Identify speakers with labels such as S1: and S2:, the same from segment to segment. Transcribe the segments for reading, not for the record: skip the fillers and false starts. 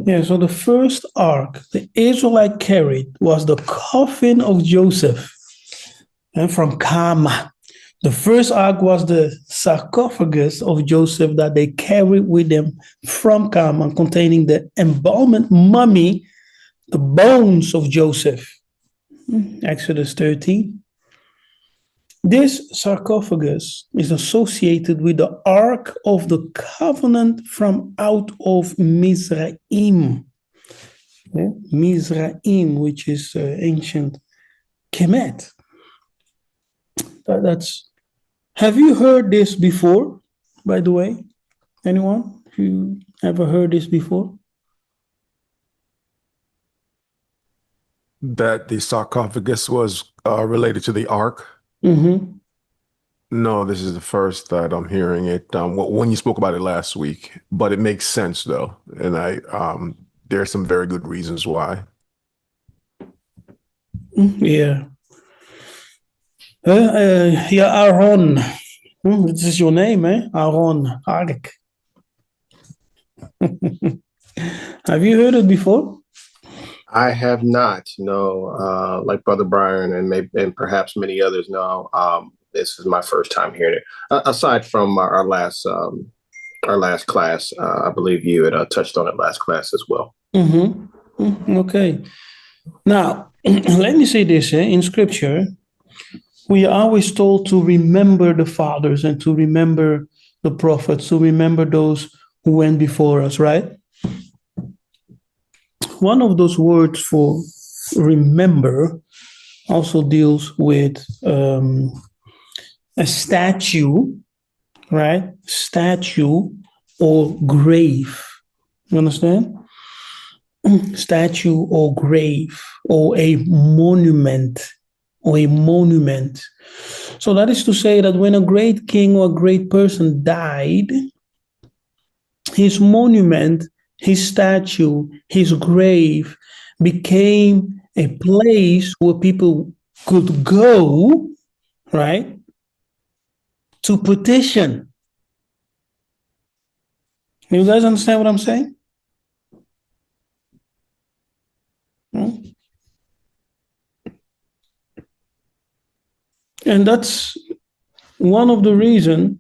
S1: Yeah, so the first ark the Israelite carried was the coffin of Joseph and from Kama. The first ark was the sarcophagus of Joseph that they carried with them from Kama, containing the embalmed mummy, the bones of Joseph. Exodus 13. This sarcophagus is associated with the Ark of the Covenant from out of Mizraim. Yeah? Mizraim, which is ancient Kemet. That's. Have you heard this before, by the way? Anyone? Have you ever heard this before?
S2: That the sarcophagus was related to the ark?
S1: Mm-hmm.
S2: No, this is the first that I'm hearing it. When you spoke about it last week, but it makes sense though, and there are some very good reasons why.
S1: Yeah. Yeah, Aaron. This is your name, eh? Aaron. Arik. Have you heard it before?
S3: I have not. No, like Brother Brian and perhaps many others. No, this is my first time hearing it. Aside from our last class, I believe you had touched on it last class as well.
S1: Mm-hmm. Okay. Now, let me say this: in Scripture, we are always told to remember the fathers and to remember the prophets, to remember those who went before us, right? One of those words for remember also deals with a statue, right? Statue or grave. You understand? Statue or grave or a monument or a monument. So that is to say that when a great king or a great person died, his monument, his statue, his grave became a place where people could go, right, to petition. You guys understand what I'm saying? And that's one of the reasons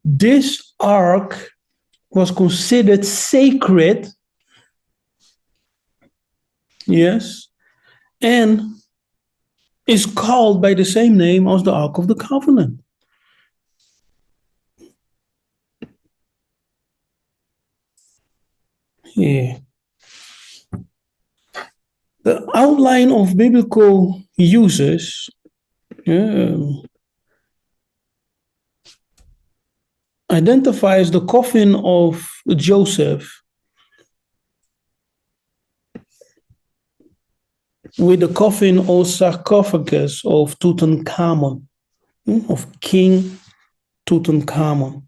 S1: this ark was considered sacred, yes, and is called by the same name as the Ark of the Covenant. Yeah. The outline of biblical uses identifies the coffin of Joseph with the coffin or sarcophagus of Tutankhamun, of King Tutankhamun.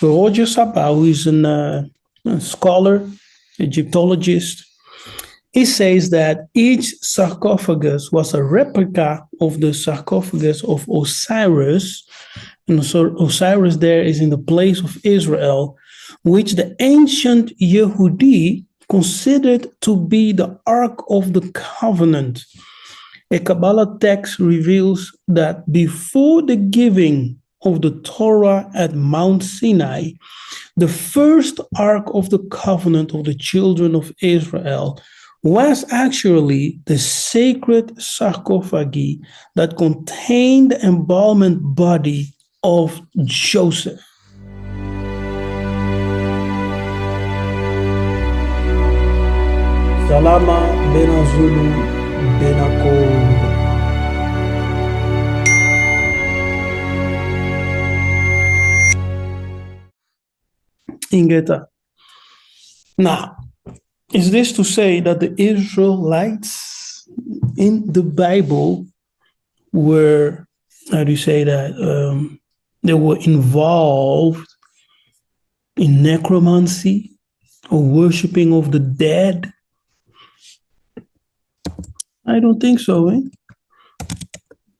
S1: Roger Sapa, who is a scholar, Egyptologist, he says that each sarcophagus was a replica of the sarcophagus of Osiris, and so Osiris there is in the place of Israel, which the ancient Yehudi considered to be the Ark of the Covenant. A Kabbalah text reveals that before the giving of the Torah at Mount Sinai, the first Ark of the Covenant of the children of Israel was actually the sacred sarcophagi that contained the embalmed body of Joseph. Salama Bena Zulu Bena Kongo. Ingeta. Now, is this to say that the Israelites in the Bible were, how do you say that, they were involved in necromancy or worshiping of the dead? I don't think so.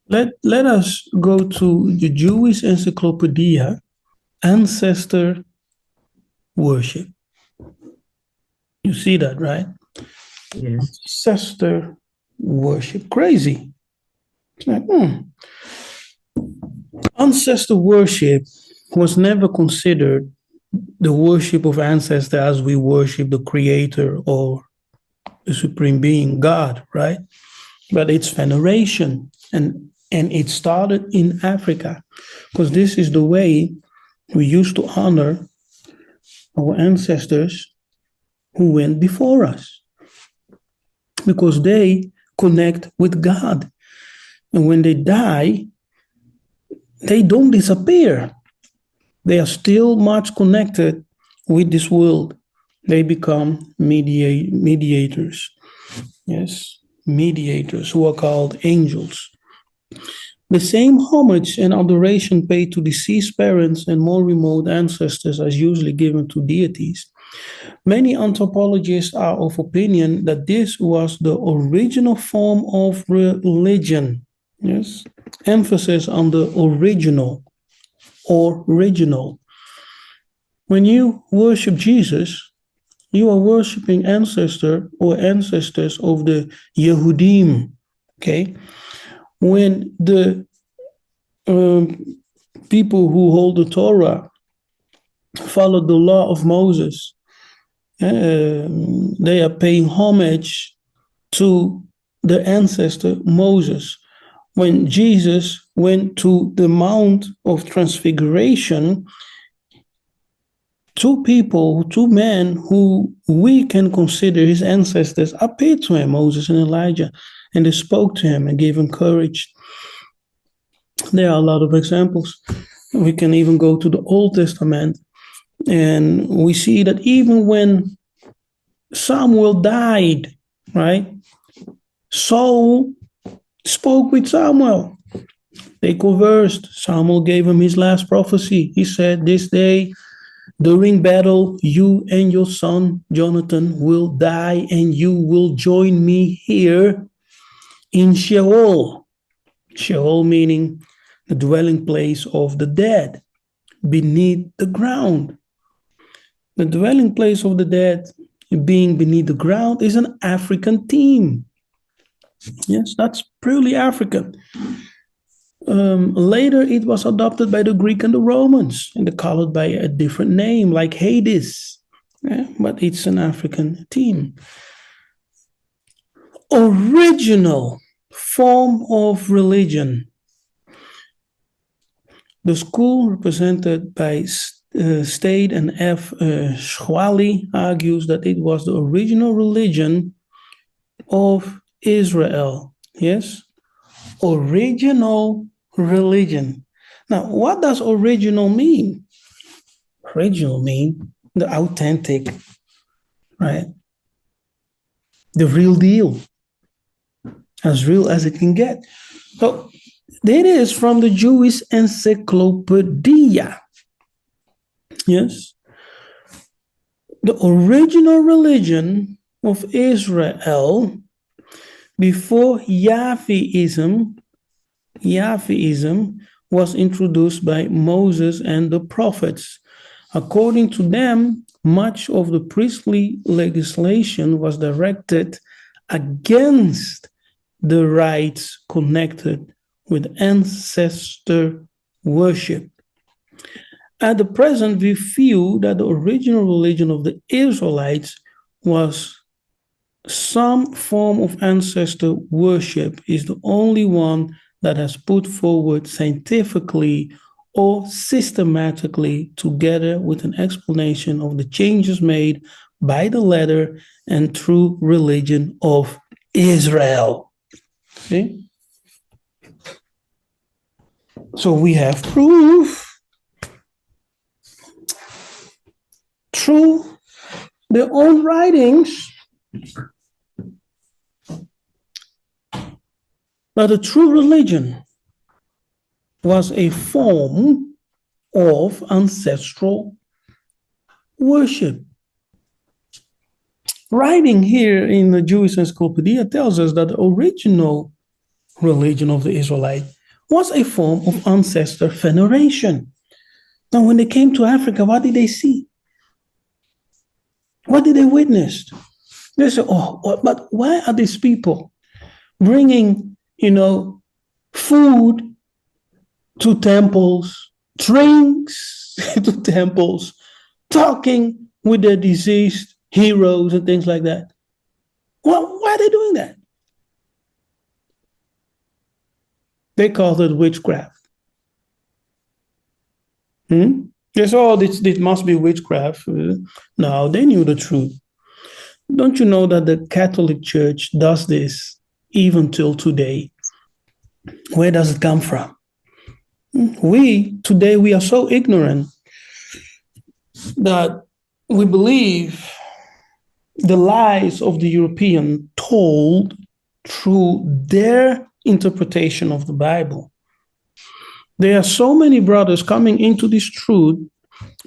S1: Let us go to the Jewish encyclopedia, Ancestor worship. You see that, right?
S4: Yes.
S1: Ancestor worship. Crazy. It's like, Ancestor worship was never considered the worship of ancestor as we worship the creator or the supreme being, God, right? But it's veneration. And it started in Africa, because this is the way we used to honor our ancestors who went before us, because they connect with God. And when they die, they don't disappear. They are still much connected with this world. They become mediators. Yes, mediators who are called angels. The same homage and adoration paid to deceased parents and more remote ancestors as usually given to deities. Many anthropologists are of opinion that this was the original form of religion. Yes, emphasis on the original. When you worship Jesus, you are worshiping ancestors of the Yehudim. Okay, when the people who hold the Torah follow the law of Moses, they are paying homage to the ancestor Moses. When Jesus went to the Mount of Transfiguration, two men who we can consider his ancestors appeared to him, Moses and Elijah, and they spoke to him and gave him courage. There are a lot of examples. We can even go to the Old Testament, and we see that even when Samuel died, right, Saul spoke with Samuel. They conversed. Samuel gave him his last prophecy. He said, "This day, during battle, you and your son Jonathan will die, and you will join me here in Sheol." Sheol meaning the dwelling place of the dead, beneath the ground. The dwelling place of the dead, being beneath the ground, is an African theme. Yes, that's purely African. Later, it was adopted by the Greek and the Romans, and they call it by a different name, like Hades. Yeah, but it's an African theme. Original form of religion. The school represented by Stade and F. Schwally argues that it was the original religion of Israel. Yes? Original religion. Now, what does original mean? Original mean the authentic, right? The real deal. As real as it can get. So, that is from the Jewish Encyclopedia. Yes? The original religion of Israel before Yahwehism was introduced by Moses and the prophets. According to them, much of the priestly legislation was directed against the rites connected with ancestor worship. At the present, we feel that the original religion of the Israelites was some form of ancestor worship, is the only one that has put forward scientifically or systematically, together with an explanation of the changes made by the letter and true religion of Israel. See? So we have proof through their own writings that the true religion was a form of ancestral worship. Writing here in the Jewish Encyclopedia tells us that the original religion of the Israelite was a form of ancestor veneration. Now, when they came to Africa, what did they see? What did they witness? They say, but why are these people bringing, food to temples, drinks to temples, talking with their deceased heroes and things like that? Well, why are they doing that? They called it witchcraft. They saw this must be witchcraft. No, they knew the truth. Don't you know that the Catholic Church does this even till today? Where does it come from? Today we are so ignorant that we believe the lies of the European told through their interpretation of the Bible. There are so many brothers coming into this truth,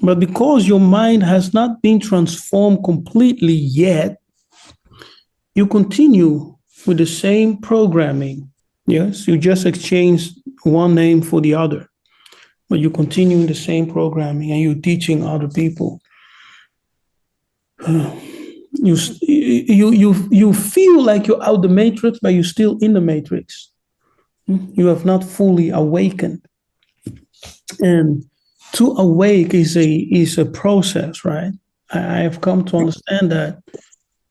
S1: but because your mind has not been transformed completely yet, you continue with the same programming. Yes, you just exchange one name for the other, but you continue the same programming and you're teaching other people. You feel like you're out the matrix, but you're still in the matrix. You have not fully awakened. And to awake is a process, right? I have come to understand that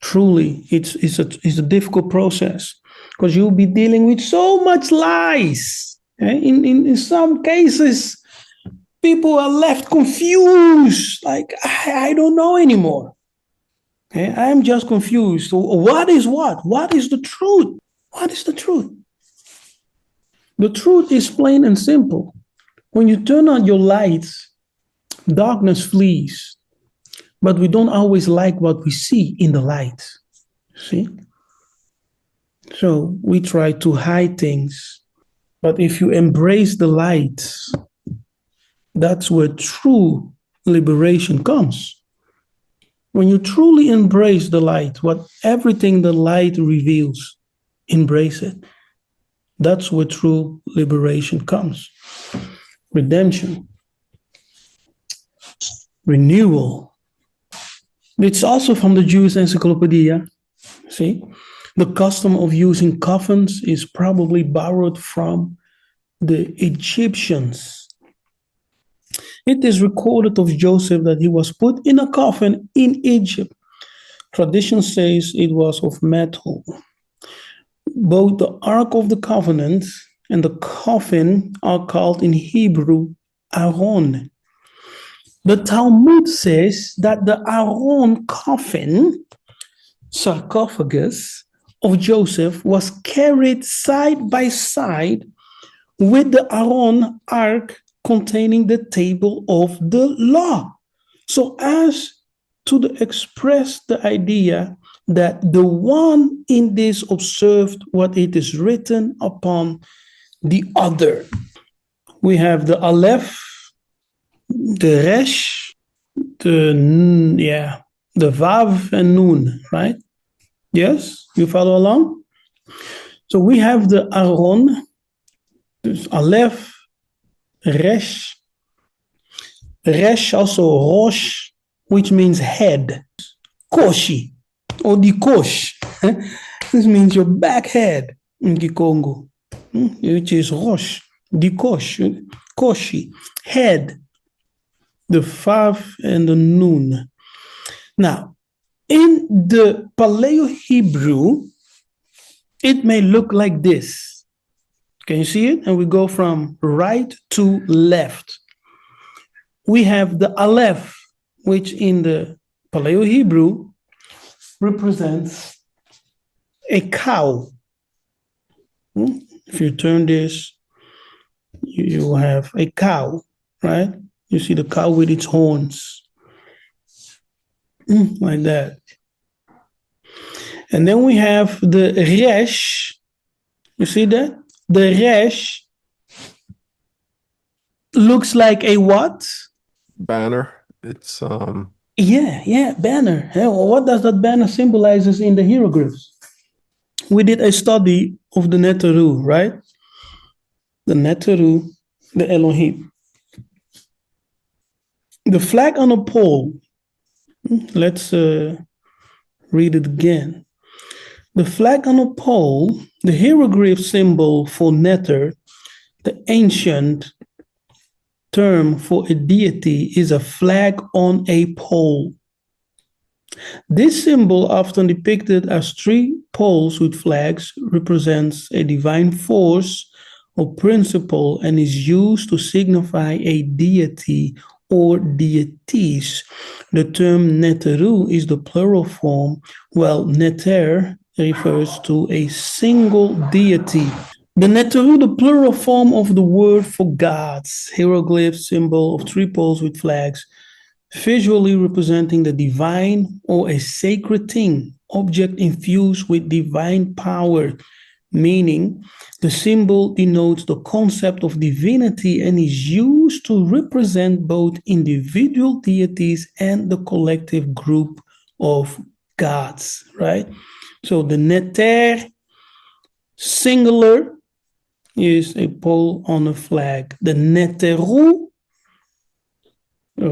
S1: truly it's a difficult process, because you'll be dealing with so much lies. In some cases, people are left confused, like, I don't know anymore. I am just confused. So what is what? What is the truth? What is the truth? The truth is plain and simple. When you turn on your lights, darkness flees. But we don't always like what we see in the light. See? So we try to hide things. But if you embrace the light, that's where true liberation comes. When you truly embrace the light, everything the light reveals, embrace it. That's where true liberation comes. Redemption. Renewal. It's also from the Jewish encyclopedia. See? The custom of using coffins is probably borrowed from the Egyptians. It is recorded of Joseph that he was put in a coffin in Egypt. Tradition says it was of metal. Both the Ark of the Covenant and the coffin are called in Hebrew Aaron. The Talmud says that the Aaron coffin, sarcophagus, of Joseph was carried side by side with the Aaron ark containing the table of the law, so as to express the idea that the one in this observed what it is written upon the other. We have the Aleph, the Resh, the Vav and Nun, right? Yes, you follow along? So we have the Aaron, Aleph, Resh, also Rosh, which means head, Koshi, or the Kosh. This means your back head in the Congo, which is Rosh, the Kosh, Koshi, head, the Vav and the Nun. Now, in the Paleo-Hebrew, it may look like this. Can you see it? And we go from right to left. We have the Aleph, which in the Paleo-Hebrew represents a cow. If you turn this, you have a cow, right? You see the cow with its horns, like that. And then we have the Resh. You see that? The Resh looks like a what?
S2: Banner. It's
S1: banner. What does that banner symbolizes in the hieroglyphs? We did a study of the Neteru, right? The Neteru, the Elohim. The flag on a pole Let's read it again. The flag on a pole, the hieroglyph symbol for Neter, the ancient term for a deity, is a flag on a pole. This symbol, often depicted as three poles with flags, represents a divine force or principle and is used to signify a deity or deities. The term Neteru is the plural form, while Neter refers to a single deity. The Neteru, the plural form of the word for gods, hieroglyph symbol of three poles with flags, visually representing the divine or a sacred thing, object infused with divine power, meaning the symbol denotes the concept of divinity and is used to represent both individual deities and the collective group of gods, right? So the Neter, singular, is a pole on a flag. The Neteru,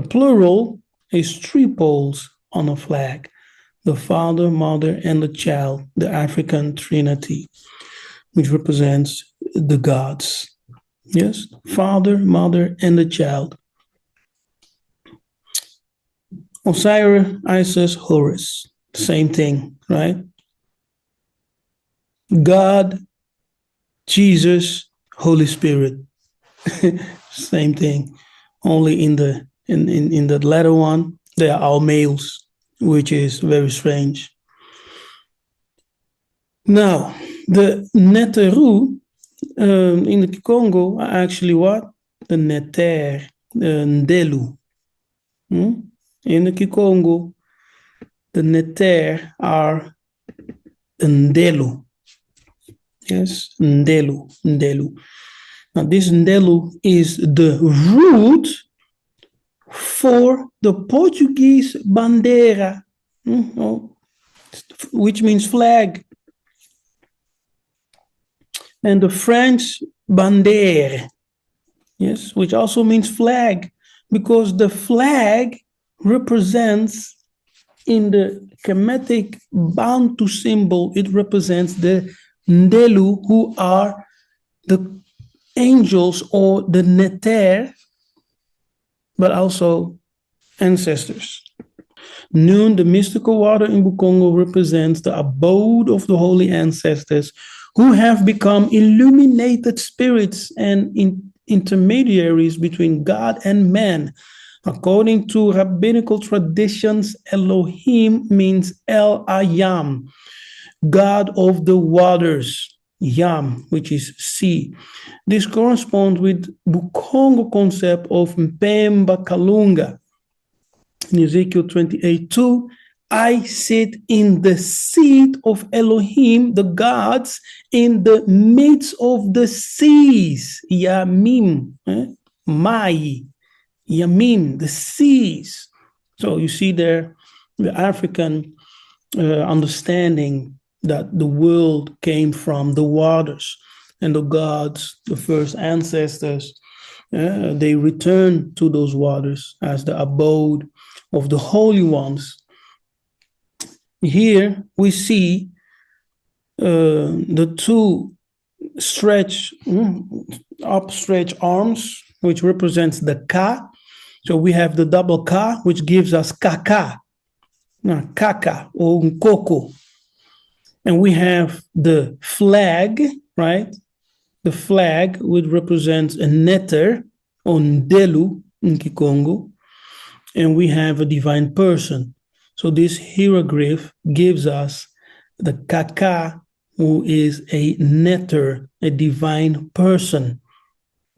S1: plural, is three poles on a flag. The Father, Mother, and the Child, the African Trinity, which represents the gods. Yes, Father, Mother, and the Child. Osiris, Isis, Horus, same thing, right? God, Jesus, Holy Spirit, same thing. Only in the latter one, they are all males, which is very strange. Now, the Neteru in the Congo are actually what? The Neter, the Ndelu. In the Congo, the Neter are Ndelu. Yes, Ndelu. Now, this Ndelu is the root for the Portuguese bandeira, which means flag, and the French bandière, yes, which also means flag, because the flag represents, in the Kemetic Bantu symbol, it represents the Ndelu, who are the angels or the Neter, but also ancestors. Noon, the mystical water in Bukongo, represents the abode of the holy ancestors who have become illuminated spirits and intermediaries between God and man. According to rabbinical traditions, Elohim means El Ayam, God of the waters, Yam, which is sea. This corresponds with Bukongo concept of Mpemba Kalunga. In Ezekiel 28:2, I sit in the seat of Elohim, the gods, in the midst of the seas. Yamim, Mai, Yamim, the seas. So you see there the African understanding that the world came from the waters, and the gods, the first ancestors, they returned to those waters as the abode of the holy ones. Here we see the two upstretched arms, which represents the Ka. So we have the double Ka, which gives us Kaka, Kaka or Nkoko. And we have the flag, right? The flag, which represents a Neter or Ndelu in Kikongo. And we have a divine person. So this hieroglyph gives us the Kaka, who is a Neter, a divine person.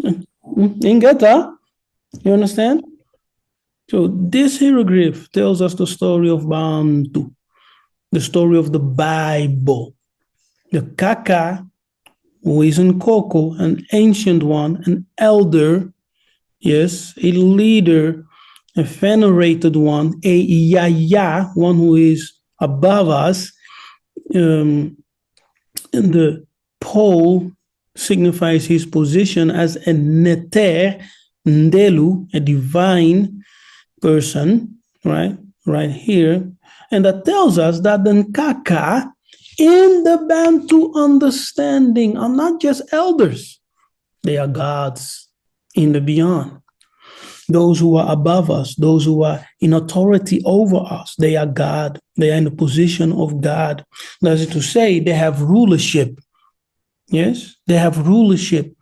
S1: Ingata, you understand? So this hieroglyph tells us the story of Bantu, the story of the Bible. The Kaka, who is Nkoko, an ancient one, an elder, yes, a leader, a venerated one, a Yaya, one who is above us. And the pole signifies his position as a Neter, Ndelu, a divine person, right? right here. And that tells us that the Nkaka in the Bantu understanding are not just elders, they are gods in the beyond. Those who are above us, those who are in authority over us, they are God. They are in the position of God. That is to say, they have rulership. Yes, they have rulership.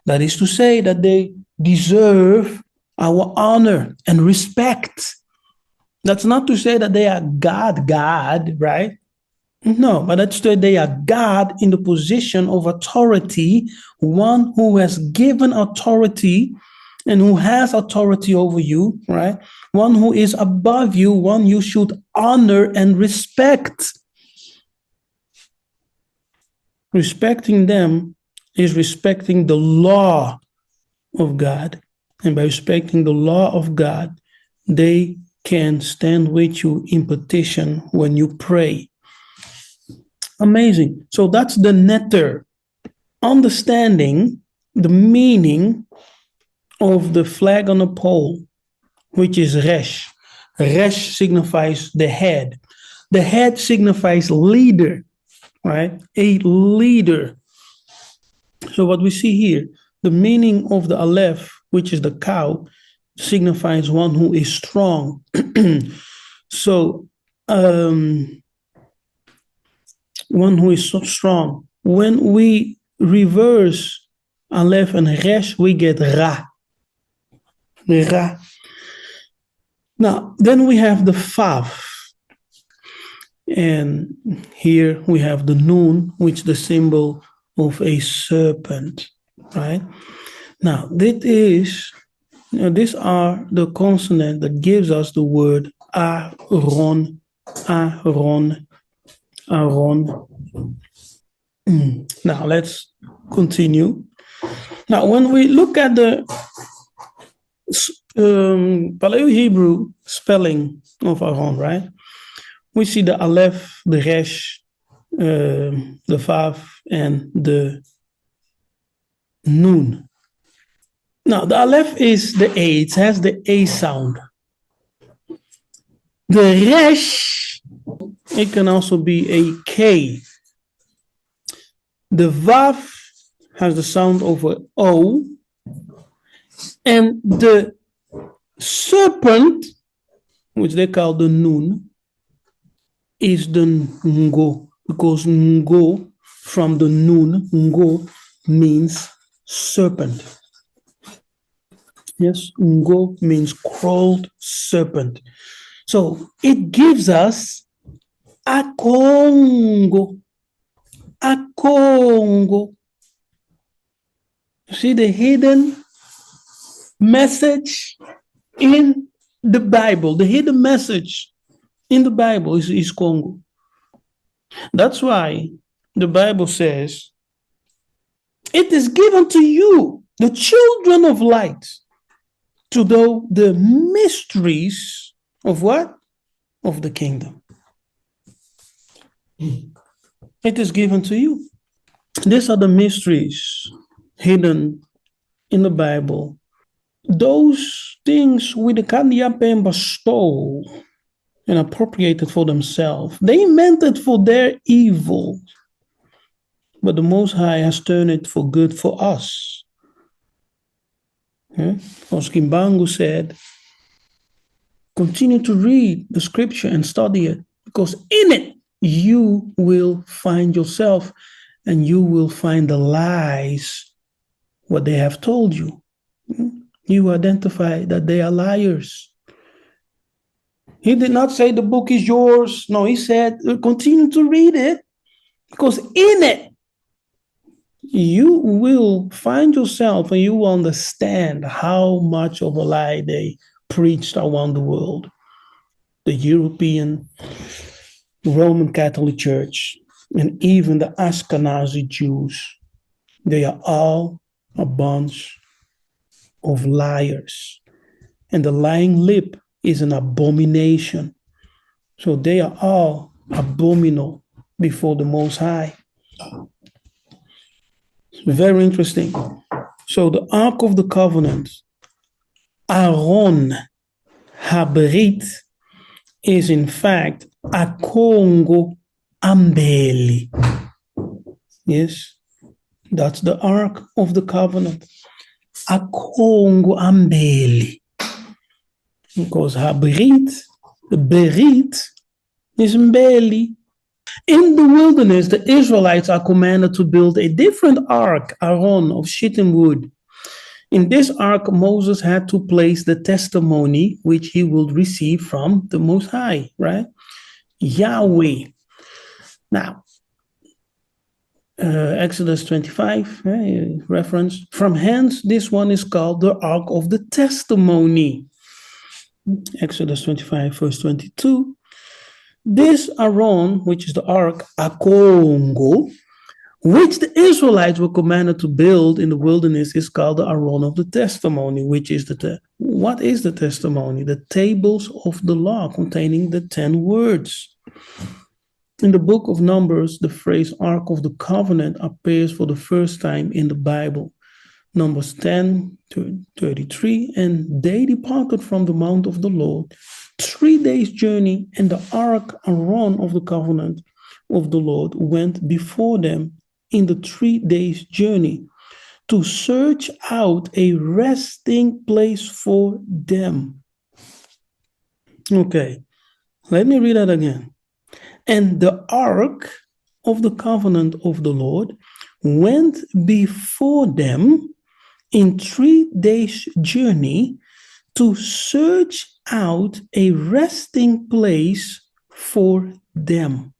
S1: That is to say that they deserve our honor and respect. That's not to say that they are God, right? No, but that's to say they are God in the position of authority, one who has given authority and who has authority over you, right? One who is above you, one you should honor and respect. Respecting them is respecting the law of God. And by respecting the law of God, they can stand with you in petition when you pray. Amazing. So that's the Neteru. Understanding the meaning of the flag on the pole, which is Resh. Resh signifies the head. The head signifies leader, right? A leader. So what we see here, the meaning of the Aleph, which is the cow, signifies one who is strong. So one who is so strong. When we reverse Aleph and Resh, we get Ra. Ra. Now, then we have the Vav. And here we have the Nun, which is the symbol of a serpent, right? Now, these are the consonant that gives us the word Aaron, Aaron, Aaron. Now, let's continue. Now, when we look at the Paleo-Hebrew spelling of Aaron, right? We see the Aleph, the Resh, the Vav, and the Nun. Now, the Aleph is the A. It has the A sound. The Resh, it can also be a K. The Vav has the sound of an O. And the serpent, which they call the Nun, is the Ngo, because Ngo from the Nun, Ngo means serpent. Yes, Ngo means crawled serpent. So it gives us a Kongo. A Kongo. See the hidden message in the Bible. The hidden message in the Bible is Kongo. That's why the Bible says, it is given to you, the children of light, to know the mysteries of what? Of the kingdom. It is given to you. These are the mysteries hidden in the Bible. Those things which the Nyambe stole and appropriated for themselves, they meant it for their evil. But the Most High has turned it for good for us. As Kimbangu said, continue to read the scripture and study it, because in it you will find yourself and you will find the lies, what they have told you. You identify that they are liars. He did not say the book is yours. No, he said continue to read it, because in it you will find yourself and you will understand how much of a lie they preached around the world. The European Roman Catholic Church and even the Ashkenazi Jews, they are all a bunch of liars. And the lying lip is an abomination. So they are all abominable before the Most High. Very interesting. So the Ark of the Covenant, Aaron Haberit, is in fact a Kongo Ambeli. Yes, that's the Ark of the Covenant. A Kongo Ambeli. Because Habrit, the Berit, is Mbeli. In the wilderness, the Israelites are commanded to build a different ark, Aaron, of shittim wood. In this ark, Moses had to place the testimony which he would receive from the Most High, right? Yahweh. Now, Exodus 25, reference. From hence, this one is called the Ark of the Testimony. Exodus 25, verse 22. This Aaron, which is the Ark, a Kongo, which the Israelites were commanded to build in the wilderness, is called the Aaron of the Testimony, which is what is the testimony? The tables of the law containing the 10 words. In the book of Numbers, the phrase Ark of the Covenant appears for the first time in the Bible. Numbers 10:33, and they departed from the mount of the Lord, 3 days' journey, and the Ark Aaron of the Covenant of the Lord went before them in the 3 days' journey to search out a resting place for them. Okay, let me read that again. And the Ark of the Covenant of the Lord went before them in 3 days' journey to search out a resting place for them.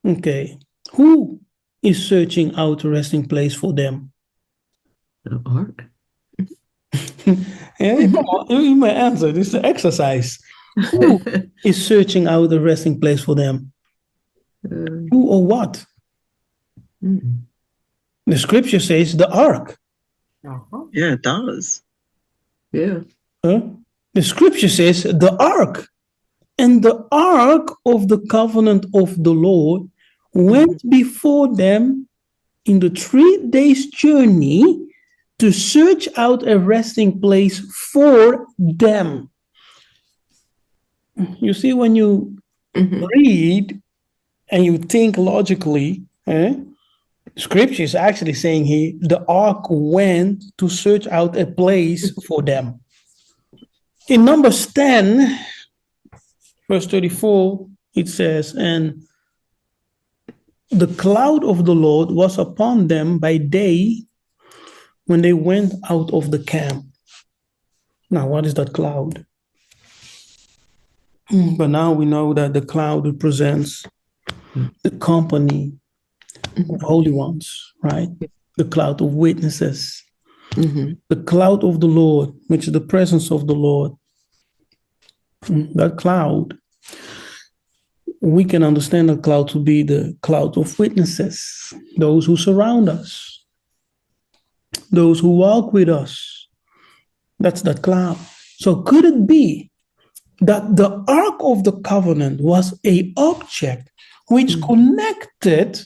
S1: Okay, who is searching out a resting place for them?
S4: The ark.
S1: Yeah, come on, you may answer. This is an exercise. Who is searching out a resting place for them? Who or what? The scripture says the ark.
S4: Yeah, it does. Yeah.
S1: The scripture says the ark. And the ark of the covenant of the Lord went before them in the 3 days' journey to search out a resting place for them. You see, when you read and you think logically, scripture is actually saying here, the ark went to search out a place for them. In Numbers 10, verse 34, it says, and the cloud of the Lord was upon them by day when they went out of the camp. Now, what is that cloud? But now we know that the cloud represents the company of holy ones, right? The cloud of witnesses. The cloud of the Lord, which is the presence of the Lord. That cloud, we can understand the cloud to be the cloud of witnesses, those who surround us, those who walk with us. That's that cloud. So could it be that the Ark of the Covenant was an object which connected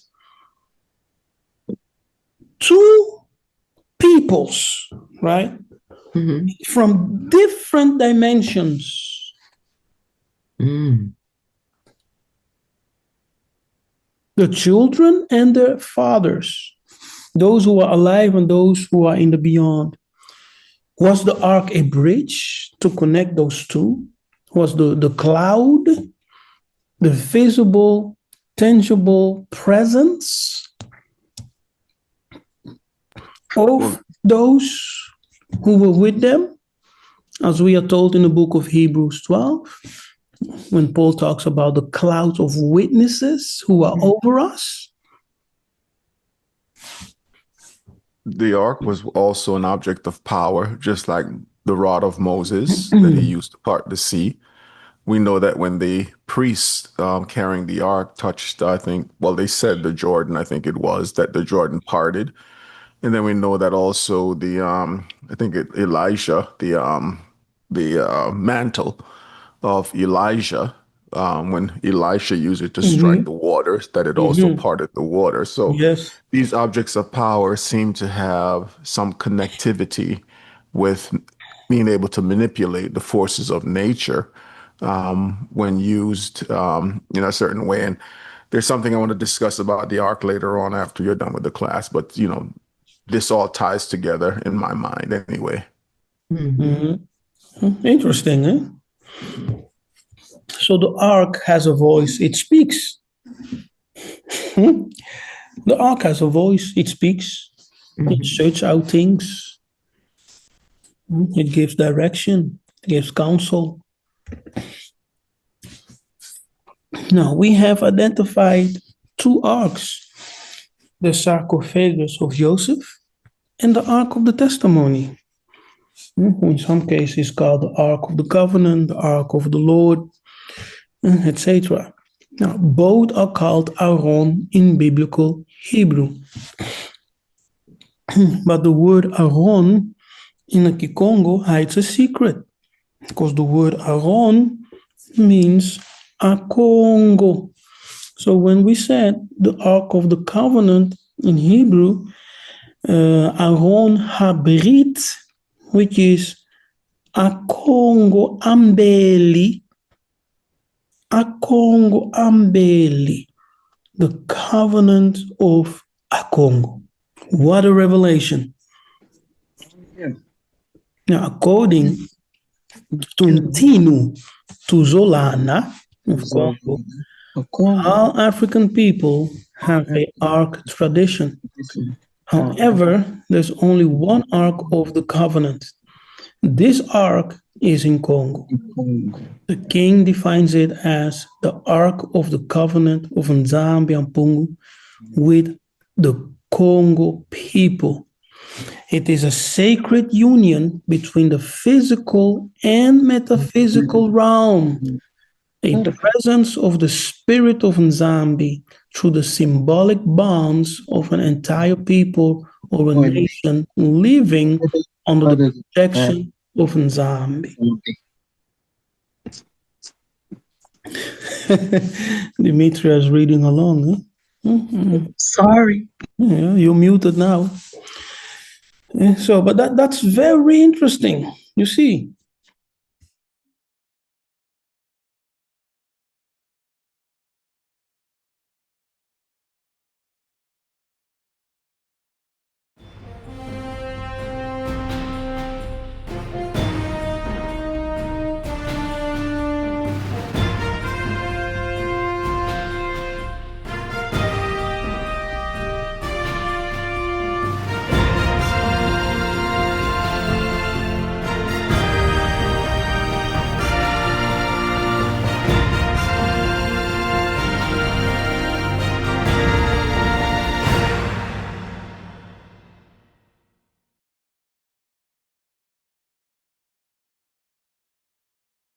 S1: two peoples, right? From different dimensions. The children and their fathers, those who are alive and those who are in the beyond. Was the ark a bridge to connect those two? Was the cloud the visible, tangible presence of those who were with them? As we are told in the book of Hebrews 12, when Paul talks about the cloud of witnesses who are over us.
S2: The ark was also an object of power, just like the rod of Moses that he used to part the sea. We know that when the priests carrying the ark touched, I think, well, they said the Jordan, I think it was, that the Jordan parted. And then we know that also the, I think Elijah, the mantle of Elijah, when Elisha used it to strike the waters, that it also parted the water. So these objects of power seem to have some connectivity with being able to manipulate the forces of nature. when used in a certain way. And there's something I want to discuss about the ark later on after you're done with the class. But, this all ties together in my mind anyway.
S1: Interesting, eh? So the ark has a voice, it speaks. The ark has a voice, it speaks. It searches out things. It gives direction, it gives counsel. Now, we have identified two arks, the sarcophagus of Joseph and the Ark of the Testimony, who in some cases called the Ark of the Covenant, the Ark of the Lord, etc. Now, both are called Aaron in biblical Hebrew. But the word Aaron in the Congo hides a secret, because the word Aaron means a Congo. So when we said the Ark of the Covenant in Hebrew, Aaron Habrit, which is a Congo Ambeli, the covenant of a Congo. What a revelation.
S4: Yeah.
S1: Now, according to Ntinu Tuzolana of Congo, all African people have an ark tradition. However, there's only one ark of the covenant. This ark is in Congo. The king defines it as the ark of the covenant of Nzambi Ampungu with the Congo people. It is a sacred union between the physical and metaphysical realm, a presence of the spirit of Nzambi through the symbolic bonds of an entire people or a nation living under the protection of Nzambi. Demetria is reading along. Huh?
S4: Sorry.
S1: Yeah, you're muted now. So, but that's very interesting. You see,